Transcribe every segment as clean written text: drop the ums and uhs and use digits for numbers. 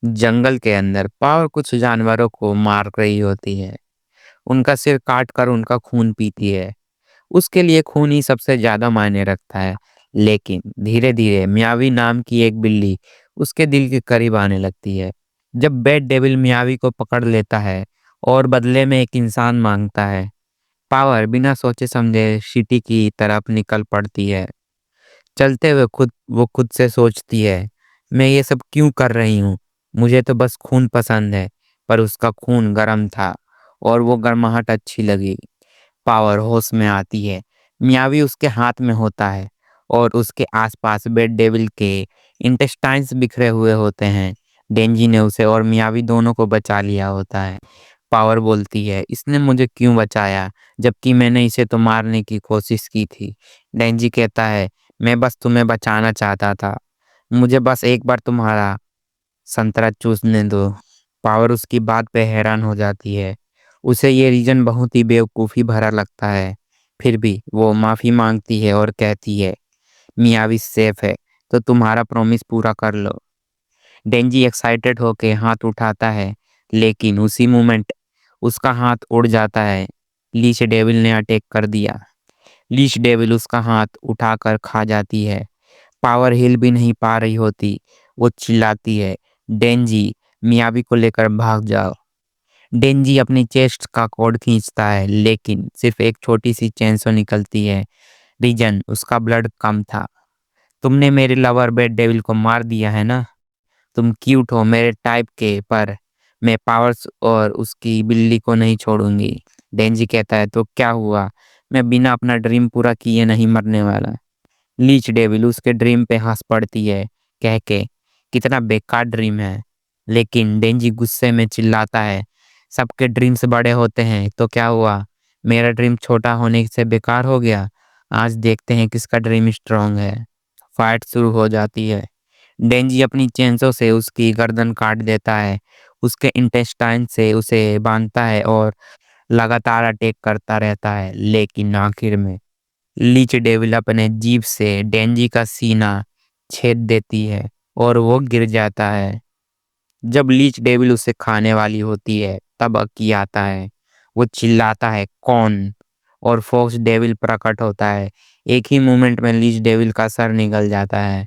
जंगल के अंदर पावर कुछ जानवरों को मार रही होती है। उनका सिर काट कर उनका खून पीती है। उसके लिए खून ही सबसे ज्यादा मायने रखता है। लेकिन धीरे धीरे मियावी नाम की एक बिल्ली उसके दिल के करीब आने लगती है। जब बैड डेविल मियावी को पकड़ लेता है और बदले में एक इंसान मांगता है, पावर बिना सोचे समझे सिटी की तरफ निकल पड़ती है। चलते हुए खुद से सोचती है, मैं ये सब क्यों कर रही हूँ? मुझे तो बस खून पसंद है। पर उसका खून गर्म था और वो गर्माहट अच्छी लगी। पावर होश में आती है। मियावी उसके हाथ में होता है और उसके आसपास बेड डेविल के इंटेस्टाइन्स बिखरे हुए होते हैं। डेंजी ने उसे और मियावी दोनों को बचा लिया होता है। पावर बोलती है, इसने मुझे क्यों बचाया जबकि मैंने इसे तो मारने की कोशिश की थी। डेंजी कहता है, मैं बस तुम्हें बचाना चाहता था। मुझे बस एक बार तुम्हारा संतरा चूसने दो। पावर उसकी बात पे हैरान हो जाती है। उसे ये रीजन बहुत ही बेवकूफ़ी भरा लगता है। फिर भी वो माफ़ी मांगती है और कहती है, मियावी सेफ है तो तुम्हारा प्रॉमिस पूरा कर लो। डेंजी एक्साइटेड होके हाथ उठाता है, लेकिन उसी मोमेंट उसका हाथ उड़ जाता है। लीच डेविल ने अटैक कर दिया। लीच डेविल उसका हाथ उठाकर खा जाती है। पावर हिल भी नहीं पा रही होती। वो चिल्लाती है, डेंजी, मियावी को लेकर भाग जाओ। डेंजी अपनी चेस्ट का कॉर्ड खींचता है, लेकिन सिर्फ एक छोटी सी चेन से निकलती है। रीजन उसका ब्लड कम था। तुमने मेरे लवर बेड डेविल को मार दिया है ना? तुम क्यूट हो मेरे टाइप के, पर मैं पावर्स और उसकी बिल्ली को नहीं छोड़ूंगी। डेंजी कहता है, तो क्या हुआ? मैं बिना अपना ड्रीम पूरा किए नहीं मरने वाला। लीच डेविल उसके ड्रीम पे हंस पड़ती है, कह के, कितना बेकार ड्रीम है। लेकिन डेंजी गुस्से में चिल्लाता है, सबके ड्रीम्स बड़े होते हैं तो क्या हुआ? मेरा ड्रीम छोटा होने से बेकार हो गया। आज देखते हैं किसका ड्रीम स्ट्रांग है। फाइट शुरू हो जाती है। डेंजी अपनी चेंसों से उसकी गर्दन काट देता है। उसके इंटेस्टाइन से उसे बांधता है और लगातार अटैक करता रहता है। लेकिन आखिर में लीच डेविल अपने जीभ से डेंजी का सीना छेद देती है और वो गिर जाता है। जब लीच डेविल उसे खाने वाली होती है, तब अक्की आता है। वो चिल्लाता है, कौन? और फोक्स डेविल प्रकट होता है। एक ही मोमेंट में लीच डेविल का सर निकल जाता है।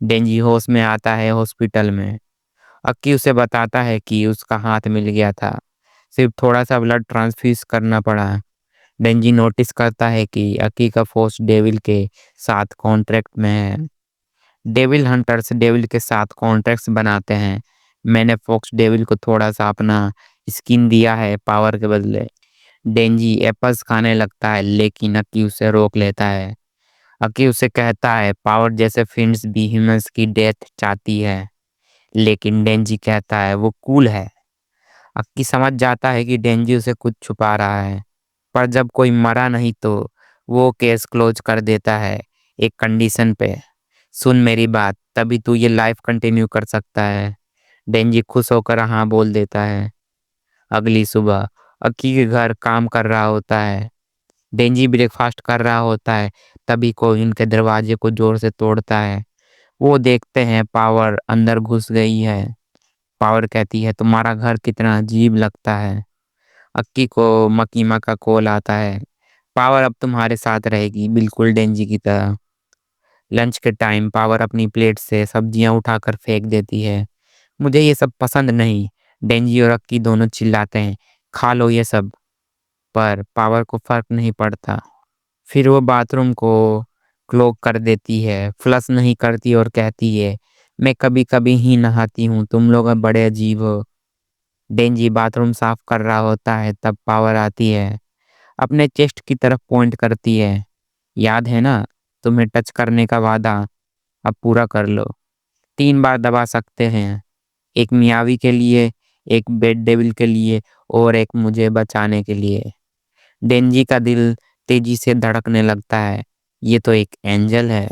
डेंजी होश में आता है हॉस्पिटल में। अक्की उसे बताता है कि उसका हाथ मिल गया था, सिर्फ थोड़ा सा ब्लड ट्रांसफ्यूज करना पड़ा। डेंजी नोटिस करता है कि अक्की का फोर्स डेविल के साथ कॉन्ट्रैक्ट में है। डेविल हंटर्स डेविल के साथ कॉन्ट्रैक्ट्स बनाते हैं। मैंने फॉक्स डेविल को थोड़ा सा अपना स्किन दिया है पावर के बदले। डेंजी एप्पल्स खाने लगता है, लेकिन अक्की उसे रोक लेता है। अक्की उसे कहता है, पावर जैसे फिन्स भी ह्यूमंस की डेथ चाहती है। लेकिन डेंजी कहता है वो कूल है। अक्की समझ जाता है कि डेंजी उसे कुछ छुपा रहा है। पर जब कोई मरा नहीं तो वो केस क्लोज कर देता है, एक कंडीशन पे। सुन मेरी बात, तभी तू ये लाइफ कंटिन्यू कर सकता है। डेंजी खुश होकर हाँ बोल देता है। अगली सुबह अक्की के घर काम कर रहा होता है। डेंजी ब्रेकफास्ट कर रहा होता है, तभी कोई उनके दरवाजे को जोर से तोड़ता है। वो देखते हैं पावर अंदर घुस गई है। पावर कहती है, तुम्हारा घर कितना अजीब लगता है। अक्की को मकीमा का कॉल आता है। पावर अब तुम्हारे साथ रहेगी, बिल्कुल डेंजी की तरह। लंच के टाइम पावर अपनी प्लेट से सब्जियां उठाकर फेंक देती है। मुझे ये सब पसंद नहीं। डेंजी और अक्की दोनों चिल्लाते हैं, खा लो ये सब। पर पावर को फर्क नहीं पड़ता। फिर वो बाथरूम को क्लोग कर देती है, फ्लश नहीं करती और कहती है, मैं कभी कभी ही नहाती हूँ, तुम लोग अब बड़े अजीब हो। डेंजी बाथरूम साफ कर रहा होता है, तब पावर आती है। अपने चेस्ट की तरफ पॉइंट करती है। याद है ना, तुम्हें टच करने का वादा, अब पूरा कर लो। 3 बार दबा सकते हैं, एक मियावी के लिए, एक बेड डेविल के लिए और एक मुझे बचाने के लिए। डेंजी का दिल तेजी से धड़कने लगता है। ये तो एक एंजल है।